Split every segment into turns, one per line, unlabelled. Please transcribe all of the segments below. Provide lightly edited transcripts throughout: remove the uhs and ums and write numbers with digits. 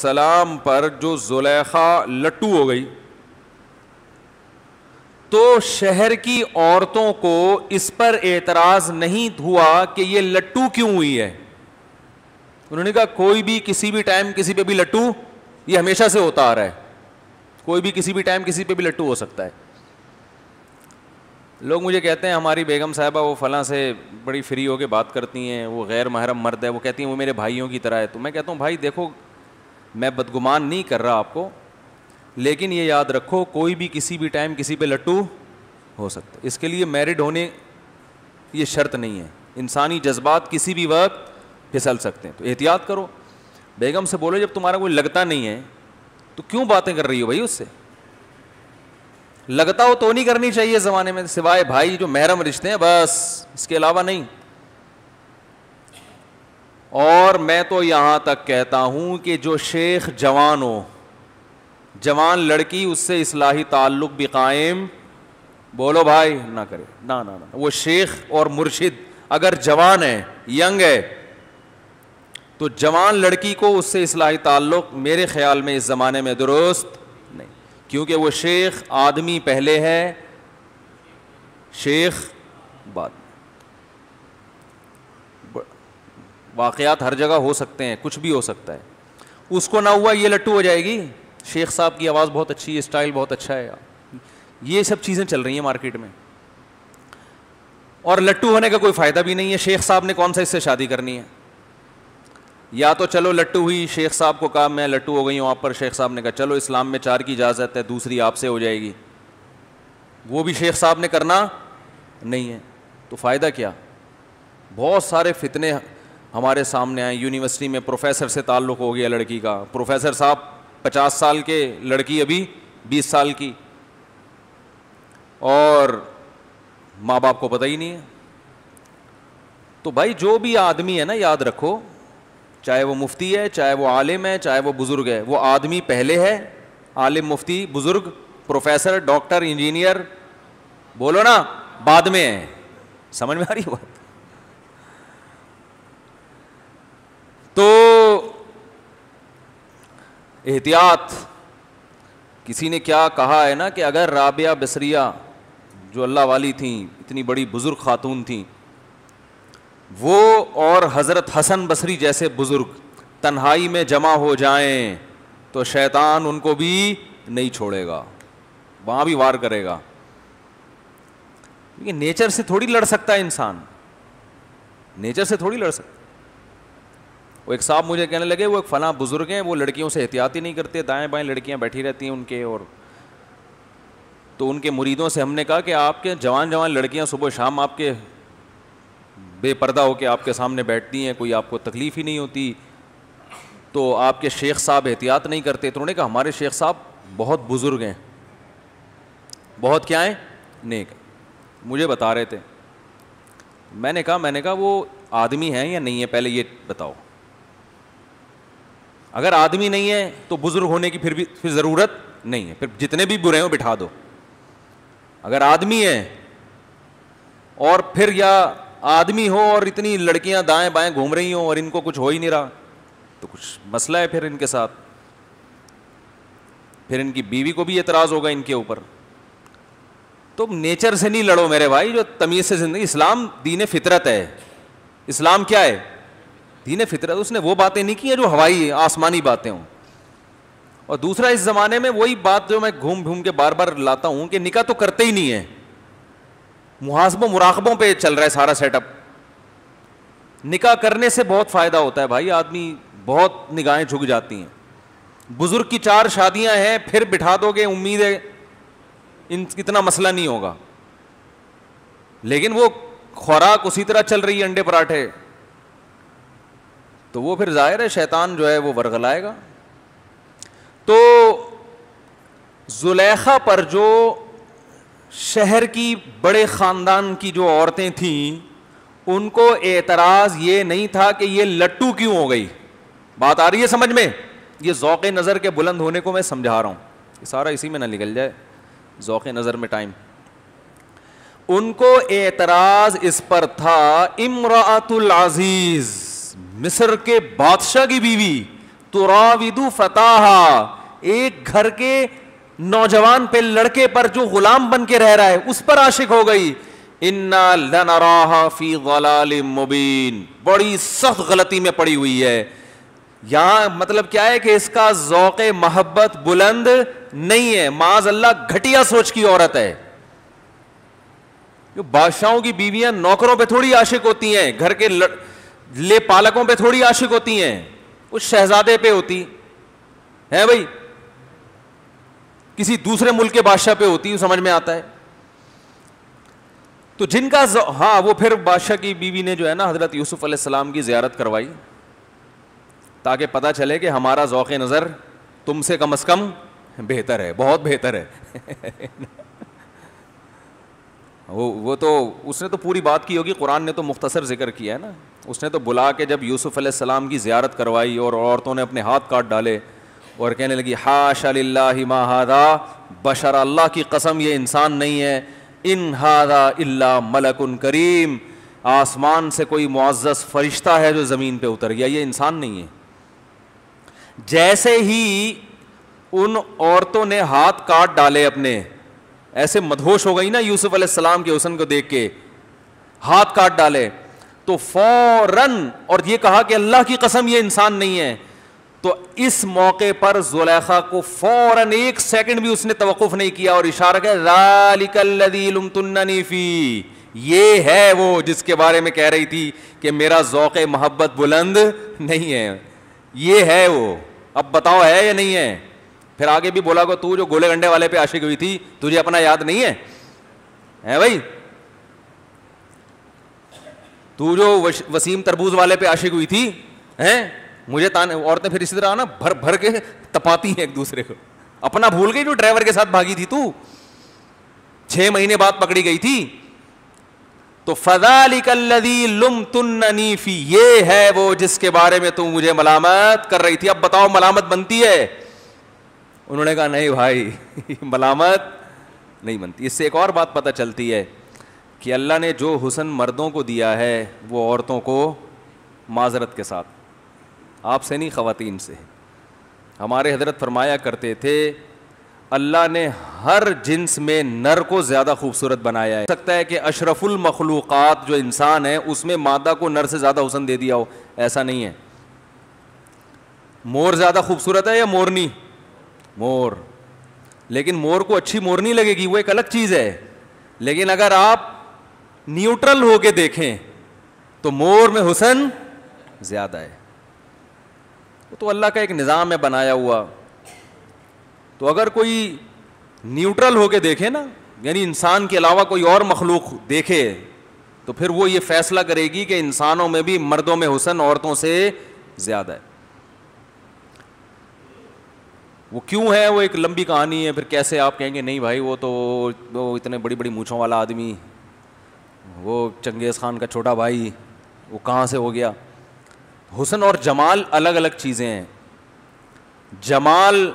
والسلام پر جو زلیخا لٹو ہو گئی تو شہر کی عورتوں کو اس پر اعتراض نہیں ہوا کہ یہ لٹو کیوں ہوئی ہے. انہوں نے کہا کوئی بھی کسی بھی ٹائم کسی پہ بھی لٹو, یہ ہمیشہ سے ہوتا آ رہا ہے, کوئی بھی کسی بھی ٹائم کسی پہ بھی لٹو ہو سکتا ہے. لوگ مجھے کہتے ہیں ہماری بیگم صاحبہ وہ فلاں سے بڑی فری ہو کے بات کرتی ہیں, وہ غیر محرم مرد ہے, وہ کہتی ہیں وہ میرے بھائیوں کی طرح ہے. تو میں کہتا ہوں بھائی دیکھو میں بدگمان نہیں کر رہا آپ کو, لیکن یہ یاد رکھو کوئی بھی کسی بھی ٹائم کسی پہ لٹو ہو سکتا ہے. اس کے لیے میرڈ ہونے یہ شرط نہیں ہے, انسانی جذبات کسی بھی وقت پھسل سکتے ہیں. تو احتیاط کرو. بیگم سے بولو جب تمہارا کوئی لگتا نہیں ہے تو کیوں باتیں کر رہی ہو بھائی, اس سے لگتا ہو تو نہیں کرنی چاہیے زمانے میں, سوائے بھائی جو محرم رشتے ہیں بس, اس کے علاوہ نہیں. اور میں تو یہاں تک کہتا ہوں کہ جو شیخ جوان ہو, جوان لڑکی, اس سے اصلاحی تعلق بھی قائم بولو بھائی نہ کرے. نہ وہ شیخ اور مرشد اگر جوان ہے, ینگ ہے, تو جوان لڑکی کو اس سے اصلاحی تعلق میرے خیال میں اس زمانے میں درست نہیں, کیونکہ وہ شیخ آدمی پہلے ہے, شیخ بعد میں. واقعات ہر جگہ ہو سکتے ہیں, کچھ بھی ہو سکتا ہے. اس کو نہ ہوا یہ لٹو ہو جائے گی, شیخ صاحب کی آواز بہت اچھی ہے, اسٹائل بہت اچھا ہے. یہ سب چیزیں چل رہی ہیں مارکیٹ میں, اور لٹو ہونے کا کوئی فائدہ بھی نہیں ہے. شیخ صاحب نے کون سا اس سے شادی کرنی ہے؟ یا تو چلو لٹو ہوئی, شیخ صاحب کو کہا میں لٹو ہو گئی ہوں آپ پر, شیخ صاحب نے کہا چلو اسلام میں 4 کی اجازت ہے, دوسری آپ سے ہو جائے گی. وہ بھی شیخ صاحب نے کرنا نہیں ہے, تو فائدہ کیا؟ بہت سارے فتنے ہمارے سامنے آئے. یونیورسٹی میں پروفیسر سے تعلق ہو گیا لڑکی کا, پروفیسر صاحب 50 سال کے, لڑکی ابھی 20 سال کی, اور ماں باپ کو پتہ ہی نہیں ہے. تو بھائی جو بھی آدمی ہے نا, یاد رکھو, چاہے وہ مفتی ہے, چاہے وہ عالم ہے, چاہے وہ بزرگ ہے, وہ آدمی پہلے ہے. عالم, مفتی, بزرگ, پروفیسر, ڈاکٹر, انجینئر, بولو نا, بعد میں ہے. سمجھ میں آ رہی بات؟ تو احتیاط. کسی نے کیا کہا ہے نا کہ اگر رابعہ بصریہ جو اللہ والی تھیں, اتنی بڑی بزرگ خاتون تھیں, وہ اور حضرت حسن بصری جیسے بزرگ تنہائی میں جمع ہو جائیں تو شیطان ان کو بھی نہیں چھوڑے گا, وہاں بھی وار کرے گا. کیونکہ نیچر سے تھوڑی لڑ سکتا ہے انسان, نیچر سے تھوڑی لڑ سکتا. وہ ایک صاحب مجھے کہنے لگے وہ ایک فلاں بزرگ ہیں, وہ لڑکیوں سے احتیاط ہی نہیں کرتے, دائیں بائیں لڑکیاں بیٹھی رہتی ہیں ان کے. اور تو ان کے مریدوں سے ہم نے کہا کہ آپ کے جوان لڑکیاں صبح شام آپ کے بے پردہ ہو کے آپ کے سامنے بیٹھتی ہیں, کوئی آپ کو تکلیف ہی نہیں ہوتی, تو آپ کے شیخ صاحب احتیاط نہیں کرتے. تو انہوں نے کہا ہمارے شیخ صاحب بہت بزرگ ہیں, بہت کیا ہیں, نیک. مجھے بتا رہے تھے. میں نے کہا وہ آدمی ہیں یا نہیں ہے, پہلے یہ بتاؤ. اگر آدمی نہیں ہے تو بزرگ ہونے کی پھر ضرورت نہیں ہے, پھر جتنے بھی برے ہوں بٹھا دو. اگر آدمی ہے اور پھر یا آدمی ہو اور اتنی لڑکیاں دائیں بائیں گھوم رہی ہوں اور ان کو کچھ ہو ہی نہیں رہا, تو کچھ مسئلہ ہے پھر ان کے ساتھ. پھر ان کی بیوی کو بھی اعتراض ہوگا ان کے اوپر. تو نیچر سے نہیں لڑو میرے بھائی, جو تمیز سے زندگی. اسلام دین فطرت ہے. اسلام کیا ہے؟ دین فطرت. اس نے وہ باتیں نہیں کی ہیں جو ہوائی آسمانی باتیں ہوں. اور دوسرا, اس زمانے میں وہی بات جو میں گھوم کے بار بار لاتا ہوں کہ نکاح تو کرتے ہی نہیں ہے, محاسبوں مراقبوں پہ چل رہا ہے سارا سیٹ اپ. نکاح کرنے سے بہت فائدہ ہوتا ہے بھائی, آدمی بہت نگاہیں جھک جاتی ہیں. بزرگ کی 4 شادیاں ہیں, پھر بٹھا دو گے, امید ہے اتنا مسئلہ نہیں ہوگا. لیکن وہ خوراک اسی طرح چل رہی ہے, انڈے پراٹھے, تو وہ پھر ظاہر ہے شیطان جو ہے وہ ورغلائے گا. تو زلیخا پر جو شہر کی بڑے خاندان کی جو عورتیں تھیں, ان کو اعتراض یہ نہیں تھا کہ یہ لٹو کیوں ہو گئی. بات آ رہی ہے سمجھ میں؟ یہ ذوق نظر کے بلند ہونے کو میں سمجھا رہا ہوں, یہ سارا اسی میں نہ نکل جائے ذوق نظر میں ٹائم. ان کو اعتراض اس پر تھا, امرأۃ العزیز, مصر کے بادشاہ کی بیوی تراود فتاہا، ایک گھر کے نوجوان پہ، لڑکے پر جو غلام بن کے رہ رہا ہے اس پر عاشق ہو گئی. انا لنراہا فی ضلال مبین، بڑی سخت غلطی میں پڑی ہوئی ہے. یہاں مطلب کیا ہے کہ اس کا ذوق محبت بلند نہیں ہے، معاذ اللہ گھٹیا سوچ کی عورت ہے. جو بادشاہوں کی بیویاں نوکروں پہ تھوڑی عاشق ہوتی ہیں، گھر کے لے پالکوں پہ تھوڑی عاشق ہوتی ہیں، اس شہزادے پہ ہوتی ہے بھائی، کسی دوسرے ملک کے بادشاہ پہ ہوتی، سمجھ میں آتا ہے. تو جن کا ہاں وہ پھر بادشاہ کی بیوی نے جو ہے نا حضرت یوسف علیہ السلام کی زیارت کروائی تاکہ پتہ چلے کہ ہمارا ذوق نظر تم سے کم از کم بہتر ہے، بہت بہتر ہے. وہ تو اس نے تو پوری بات کی ہوگی، قرآن نے تو مختصر ذکر کیا ہے نا. اس نے تو بلا کے جب یوسف علیہ السلام کی زیارت کروائی اور عورتوں نے اپنے ہاتھ کاٹ ڈالے اور کہنے لگی حاشا للہ ما ھذا بشر، اللہ کی قسم یہ انسان نہیں ہے، ان ھذا الا ملک کریم، آسمان سے کوئی معزز فرشتہ ہے جو زمین پہ اتر گیا، یہ انسان نہیں ہے. جیسے ہی ان عورتوں نے ہاتھ کاٹ ڈالے اپنے، ایسے مدہوش ہو گئی نا یوسف علیہ السلام کے حسن کو دیکھ کے، ہاتھ کاٹ ڈالے تو فوراً، اور یہ کہا کہ اللہ کی قسم یہ انسان نہیں ہے. تو اس موقع پر زلیخا کو فوراً ایک سیکنڈ بھی اس نے توقف نہیں کیا اور اشارہ کیا ذالک الذی لمتننی فی، یہ ہے وہ جس کے بارے میں کہہ رہی تھی کہ میرا ذوق محبت بلند نہیں ہے، یہ ہے وہ، اب بتاؤ ہے یا نہیں ہے. پھر آگے بھی بولا کہ تو جو گولے گنڈے والے پہ عاشق ہوئی تھی تجھے اپنا یاد نہیں ہے بھائی، تو جو وسیم تربوز والے پہ عاشق ہوئی تھی ہیں، مجھے عورتیں پھر اسی طرح نا بھر بھر کے تپاتی ہیں ایک دوسرے کو. اپنا بھول گئی جو ڈرائیور کے ساتھ بھاگی تھی تو 6 مہینے بعد پکڑی گئی تھی. تو فذالک الذی لمتننی فی، یہ ہے وہ جس کے بارے میں تم مجھے ملامت کر رہی تھی، اب بتاؤ ملامت بنتی ہے؟ انہوں نے کہا نہیں بھائی ملامت نہیں بنتی. اس سے ایک اور بات پتہ چلتی ہے کہ اللہ نے جو حسن مردوں کو دیا ہے وہ عورتوں کو معذرت کے ساتھ، آپ سے نہیں خواتین سے. ہمارے حضرت فرمایا کرتے تھے اللہ نے ہر جنس میں نر کو زیادہ خوبصورت بنایا ہے. ہو سکتا ہے کہ اشرف المخلوقات جو انسان ہے اس میں مادہ کو نر سے زیادہ حسن دے دیا ہو، ایسا نہیں ہے. مور زیادہ خوبصورت ہے یا مورنی؟ مور. لیکن مور کو اچھی مورنی لگے گی، وہ ایک الگ چیز ہے. لیکن اگر آپ نیوٹرل ہو کے دیکھیں تو مور میں حسن زیادہ ہے. تو اللہ کا ایک نظام ہے بنایا ہوا. تو اگر کوئی نیوٹرل ہو کے دیکھے نا، یعنی انسان کے علاوہ کوئی اور مخلوق دیکھے، تو پھر وہ یہ فیصلہ کرے گی کہ انسانوں میں بھی مردوں میں حسن عورتوں سے زیادہ ہے. وہ کیوں ہے وہ ایک لمبی کہانی ہے. پھر کیسے آپ کہیں گے نہیں بھائی وہ تو وہ اتنے بڑی بڑی مونچھوں والا آدمی، وہ چنگیز خان کا چھوٹا بھائی، وہ کہاں سے ہو گیا؟ حسن اور جمال الگ الگ چیزیں ہیں. جمال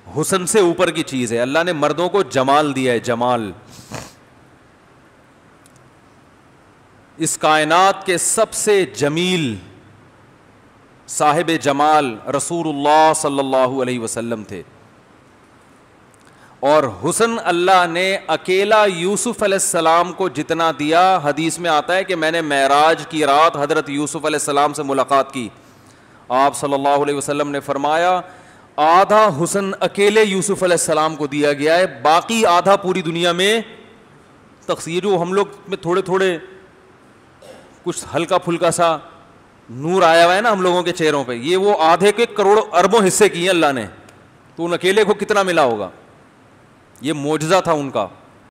حسن سے اوپر کی چیز ہے. اللہ نے مردوں کو جمال دیا ہے، جمال. اس کائنات کے سب سے جمیل صاحب جمال رسول اللہ صلی اللہ علیہ وسلم تھے. اور حسن اللہ نے اکیلا یوسف علیہ السلام کو جتنا دیا، حدیث میں آتا ہے کہ میں نے معراج کی رات حضرت یوسف علیہ السلام سے ملاقات کی. آپ صلی اللہ علیہ وسلم نے فرمایا آدھا حسن اکیلے یوسف علیہ السلام کو دیا گیا ہے، باقی آدھا پوری دنیا میں تقسیم. جو ہم لوگ میں تھوڑے تھوڑے کچھ ہلکا پھلکا سا نور آیا ہوا ہے نا ہم لوگوں کے چہروں پہ، یہ وہ آدھے کے کروڑوں اربوں حصے کیے اللہ نے. تو ان اکیلے کو کتنا ملا ہوگا؟ یہ معجزہ تھا ان کا.